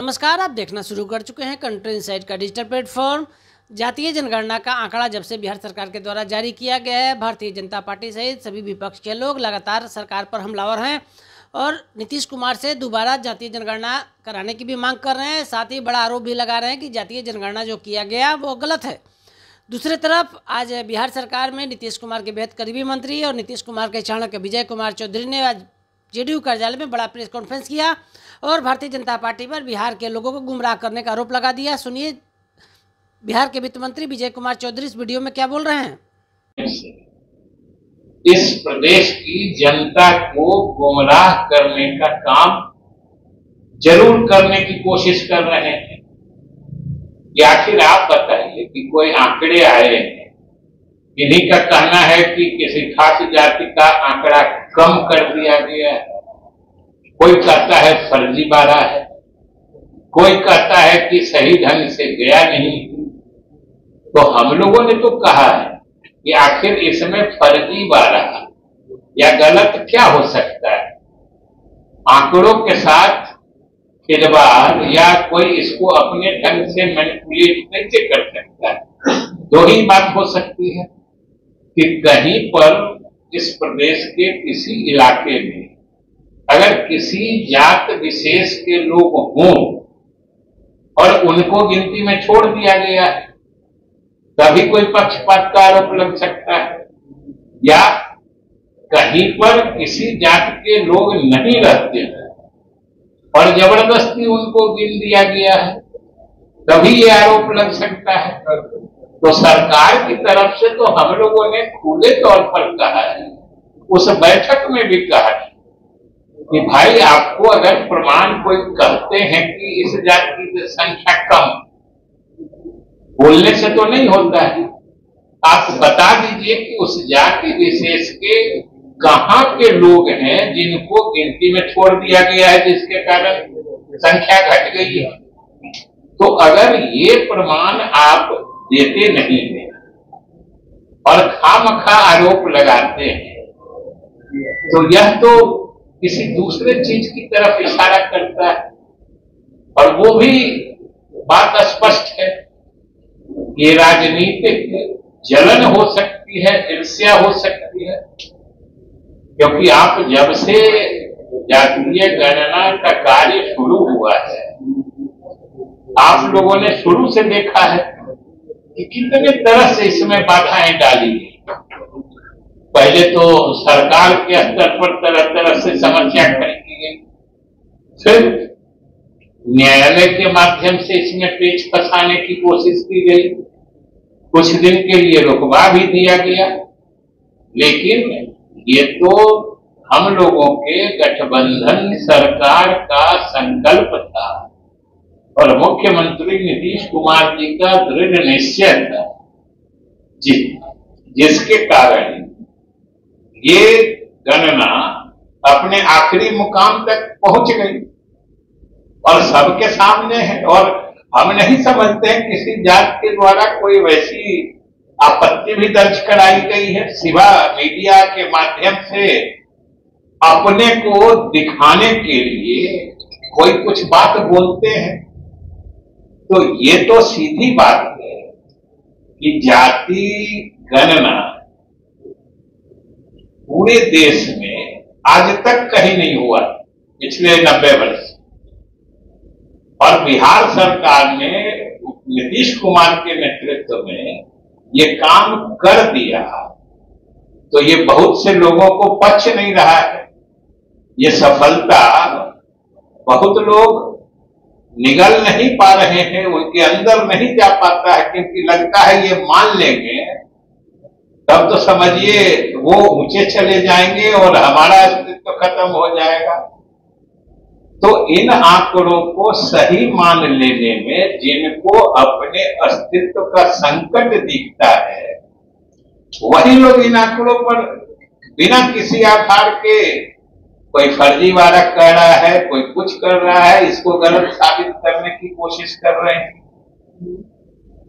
नमस्कार, आप देखना शुरू कर चुके हैं कंट्री इनसाइट का डिजिटल प्लेटफॉर्म। जातीय जनगणना का आंकड़ा जब से बिहार सरकार के द्वारा जारी किया गया है, भारतीय जनता पार्टी सहित सभी विपक्ष के लोग लगातार सरकार पर हमलावर हैं और नीतीश कुमार से दोबारा जातीय जनगणना कराने की भी मांग कर रहे हैं। साथ ही बड़ा आरोप भी लगा रहे हैं कि जातीय जनगणना जो किया गया वो गलत है। दूसरी तरफ आज बिहार सरकार में नीतीश कुमार के बेहद करीबी मंत्री और नीतीश कुमार के चाणक्य विजय कुमार चौधरी ने आज जेडीयू कार्यालय में बड़ा प्रेस कॉन्फ्रेंस किया और भारतीय जनता पार्टी पर बिहार के लोगों को गुमराह करने का आरोप लगा दिया। सुनिए बिहार के वित्त मंत्री विजय कुमार चौधरी इस वीडियो में क्या बोल रहे हैं। इस प्रदेश की जनता को गुमराह करने का काम जरूर करने की कोशिश कर रहे हैं। या आखिर आप बताइए कि कोई आंकड़े आए हैं, इन्हीं का कहना है कि किसी खास जाति का आंकड़ा कम कर दिया गया है। कोई कहता है फर्जीवाड़ा है, कोई कहता है कि सही ढंग से गया नहीं। तो हम लोगों ने तो कहा है कि आखिर इसमें फर्जीवाड़ा या गलत क्या हो सकता है। आंकड़ों के साथ खिलवाड़ या कोई इसको अपने ढंग से मैनिपुलेट कैसे कर सकता है। दो ही बात हो सकती है कि कहीं पर इस प्रदेश के किसी इलाके में अगर किसी जात विशेष के लोग हों और उनको गिनती में छोड़ दिया गया है, तभी कोई पक्षपात का आरोप लग सकता है। या कहीं पर किसी जात के लोग नहीं रहते हैं और जबरदस्ती उनको गिन दिया गया है, तभी ये आरोप लग सकता है। तो सरकार की तरफ से तो हम लोगों ने खुले तौर पर कहा है, उस बैठक में भी कहा है कि भाई आपको अगर प्रमाण कोई कहते हैं कि इस जाति की संख्या कम, बोलने से तो नहीं होता है। आप बता दीजिए कि उस जाति विशेष के कहां के लोग हैं जिनको गिनती में छोड़ दिया गया है, जिसके कारण संख्या घट गई है। तो अगर ये प्रमाण आप देते नहीं हैं और खामखा आरोप लगाते हैं, तो यह तो किसी दूसरे चीज की तरफ इशारा करता है। और वो भी बात स्पष्ट है, ये राजनीतिक जलन हो सकती है, ईर्ष्या हो सकती है। क्योंकि आप जब से जातीय गणना का कार्य शुरू हुआ है, आप लोगों ने शुरू से देखा है कि कितने तरह से इसमें बाधाएं डाली गई। पहले तो सरकार के स्तर पर तरह तरह से समस्या खड़ी की गई, फिर न्यायालय के माध्यम से इसमें पेच फंसाने की कोशिश की गई, कुछ दिन के लिए रुकवा भी दिया गया। लेकिन ये तो हम लोगों के गठबंधन सरकार का संकल्प था और मुख्यमंत्री नीतीश कुमार जी का दृढ़ निश्चय था, जिसके कारण ये गणना अपने आखिरी मुकाम तक पहुंच गई और सबके सामने है। और हम नहीं समझते हैं किसी जात के द्वारा कोई वैसी आपत्ति भी दर्ज कराई गई है। सिवा मीडिया के माध्यम से अपने को दिखाने के लिए कोई कुछ बात बोलते हैं। तो ये तो सीधी बात है कि जाति गणना पूरे देश में आज तक कहीं नहीं हुआ पिछले 90 वर्ष। और बिहार सरकार ने नीतीश कुमार के नेतृत्व में ये काम कर दिया, तो ये बहुत से लोगों को पच नहीं रहा है। ये सफलता बहुत लोग निगल नहीं पा रहे हैं, उनके अंदर नहीं जा पाता है, क्योंकि लगता है ये मान लेंगे तब तो समझिए वो ऊंचे चले जाएंगे और हमारा अस्तित्व खत्म हो जाएगा। तो इन आंकड़ों को सही मान लेने में जिनको अपने अस्तित्व का संकट दिखता है, वही लोग इन आंकड़ों पर बिना किसी आधार के कोई फर्जीवाड़ा कर रहा है, कोई कुछ कर रहा है, इसको गलत साबित करने की कोशिश कर रहे हैं।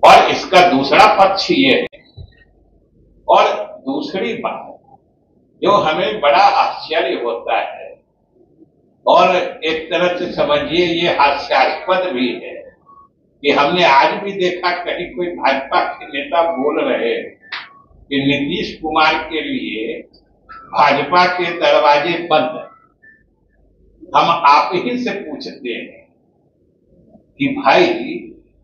और इसका दूसरा पक्ष ये है, और दूसरी बात जो हमें बड़ा आश्चर्य होता है, और एक तरह से समझिए ये हास्यास्पद भी है कि हमने आज भी देखा कहीं कोई भाजपा के नेता बोल रहे कि नीतीश कुमार के लिए भाजपा के दरवाजे बंद हैं। हम आप ही से पूछते हैं कि भाई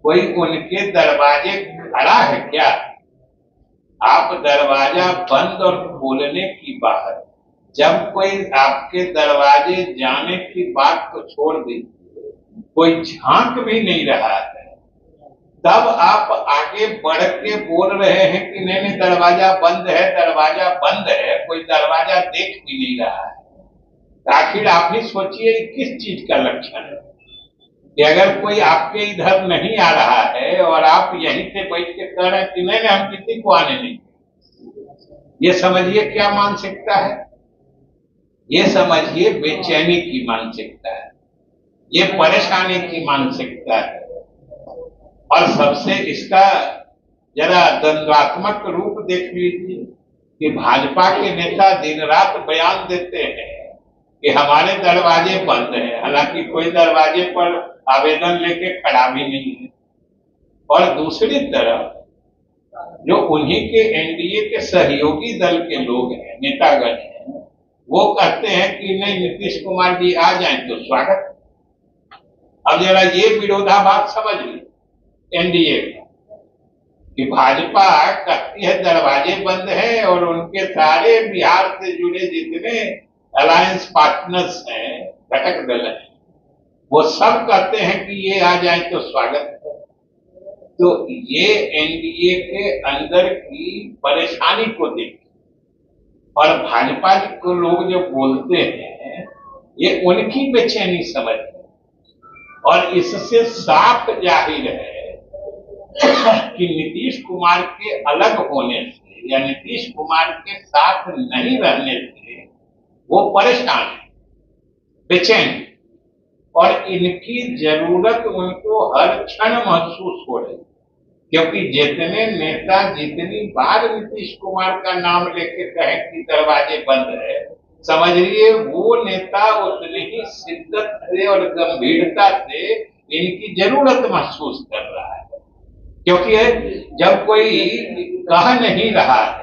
कोई उनके दरवाजे खड़ा है क्या? आप दरवाजा बंद और खोलने की बात, जब कोई आपके दरवाजे जाने की बात को छोड़ दीजिए, कोई झांक भी नहीं रहा है, तब आप आगे बढ़ के बोल रहे हैं कि नहीं नहीं दरवाजा बंद है, दरवाजा बंद है, कोई दरवाजा देख भी नहीं रहा है। आखिर आप ही सोचिए किस चीज का लक्षण है कि अगर कोई आपके इधर नहीं आ रहा है और आप यहीं से बैठ के कह रहे हैं कि नहीं हम किसी को आने नहीं, ये समझिए क्या मानसिकता है? ये समझिए बेचैनी की मानसिकता है, ये परेशानी की मानसिकता है। और सबसे इसका जरा द्वंद्वात्मक रूप देख लीजिए कि भाजपा के नेता दिन रात बयान देते हैं कि हमारे दरवाजे बंद हैं, हालांकि कोई दरवाजे पर आवेदन लेके खड़ा भी नहीं है। और दूसरी तरफ जो उन्हीं के एनडीए के सहयोगी दल के लोग हैं, नेतागण हैं, वो कहते हैं कि नहीं नीतीश कुमार जी आ जाएं तो स्वागत। अब जरा ये विरोधाभास समझ लीजिए एनडीए का कि भाजपा कहती है दरवाजे बंद है और उनके सारे बिहार से जुड़े जितने अलायंस पार्टनर्स हैं, घटक दल हैं, वो सब कहते हैं कि ये आ जाए तो स्वागत है। तो ये एनडीए के अंदर की परेशानी को देखिए। और भाजपा को लोग जो बोलते हैं ये उनकी बेचैनी समझते हैं। और इससे साफ जाहिर है कि नीतीश कुमार के अलग होने से या नीतीश कुमार के साथ नहीं रहने से वो परेशान है, बेचैन, और इनकी जरूरत उनको हर क्षण महसूस हो रही, क्योंकि जितने नेता जितनी बार नीतीश कुमार का नाम लेके कहे कि दरवाजे बंद है, समझ लीजिए वो नेता उतनी ही शिद्दत से और गंभीरता से इनकी जरूरत महसूस कर रहा है। क्योंकि जब कोई कह नहीं रहा है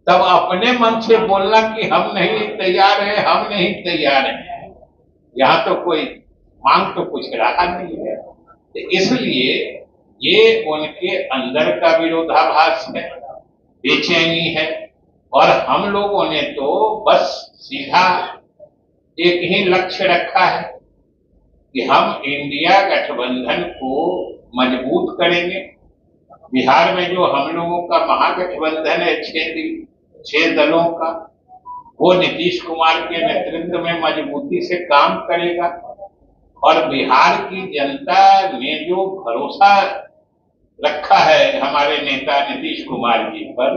तब अपने मन से बोलना कि हम नहीं तैयार हैं, हम नहीं तैयार हैं, यहाँ तो कोई मांग तो कुछ रहा नहीं है। तो इसलिए ये उनके अंदर का विरोधाभास है, बेचैनी है। और हम लोगों ने तो बस सीधा एक ही लक्ष्य रखा है कि हम इंडिया गठबंधन को मजबूत करेंगे। बिहार में जो हम लोगों का महागठबंधन है 6 दलों का, वो नीतीश कुमार के नेतृत्व में मजबूती से काम करेगा। और बिहार की जनता ने जो भरोसा रखा है हमारे नेता नीतीश कुमार जी पर,